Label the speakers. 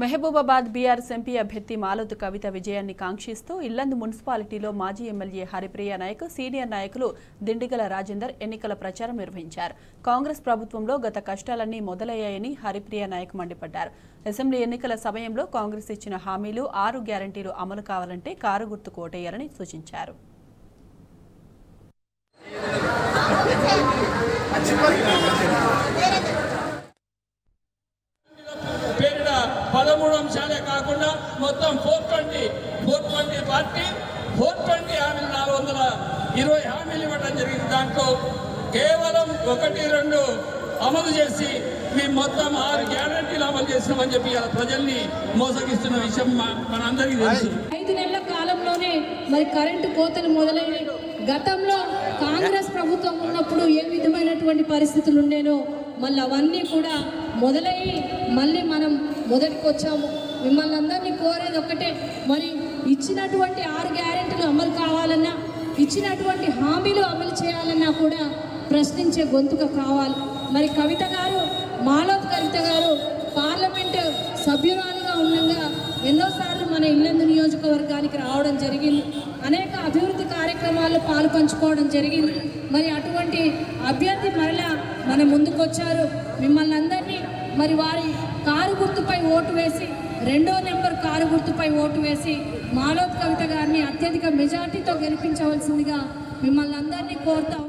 Speaker 1: Mahabubabad BRS MP అభ్యర్థి మాలోతు కవిత విజయాన్ని కాంక్షిస్తూ ఇల్లందు మున్సిపాలిటీలో మాజీ ఎమ్మెల్యే హరిప్రియ నాయక్, సీనియర్ నాయకులు దిండిగల రాజేందర్ ఎన్నికల ప్రచారం నిర్వహించారు. కాంగ్రెస్ ప్రభుత్వంలో గత కష్టాలన్నీ మొదలయ్యాయని హరిప్రియ నాయక్ మండిపడ్డారు. అసెంబ్లీ ఎన్నికల సమయంలో కాంగ్రెస్ ఇచ్చిన హామీలు 6 గ్యారంటీలు అమలు కావాలంటే కారు గుర్తు కోటేయాలని సూచించారు.
Speaker 2: పేరిట 13 అంశాలే కాకుండా మొత్తం 420 పార్టీ 420 హామీలు 420 హామీలు ఇవ్వడం జరిగింది. దాంట్లో కేవలం 1-2 అమలు చేసి మేము మొత్తం 6 గ్యారంటీలు అమలు చేసినామని చెప్పి ఇలా ప్రజల్ని మోసగిస్తున్న విషయం మనందరికీ తెలుసు.
Speaker 3: 5 నెలల కాలంలోనే మరి కరెంటు కోతలు మొదలైనవి. గతంలో కాంగ్రెస్ ప్రభుత్వం ఉన్నప్పుడు ఏ విధమైనటువంటి పరిస్థితులు ఉండేనో మళ్ళీ అవన్నీ కూడా మొదలయ్యి మళ్ళీ మనం మొదటికి వచ్చాము. మిమ్మల్ని అందరినీ కోరేది ఒకటే, మరి ఇచ్చినటువంటి 6 గ్యారెంటీలు అమలు కావాలన్నా, ఇచ్చినటువంటి హామీలు అమలు చేయాలన్నా కూడా ప్రశ్నించే గొంతుక కావాలి. మరి కవిత గారు, మాలోతు కవిత గారు పార్లమెంటు సభ్యురాలుగా ఉండగా ఎన్నోసార్లు మన ఇల్లందు నియోజకవర్గానికి రావడం జరిగింది. అనేక అభివృద్ధి కార్యక్రమాల్లో పాలు పంచుకోవడం జరిగింది. మరి అటువంటి అభ్యర్థి మరలా మన ముందుకు వచ్చారు. మిమ్మల్ని అందరినీ మరి వారి కారు గుర్తుపై ఓటు వేసి 2వ నెంబర్ కారు గుర్తుపై ఓటు వేసి మాలోతు కవిత గారిని అత్యధిక మెజార్టీతో గెలిపించవలసిందిగా మిమ్మల్ని అందరినీ కోరుతాం.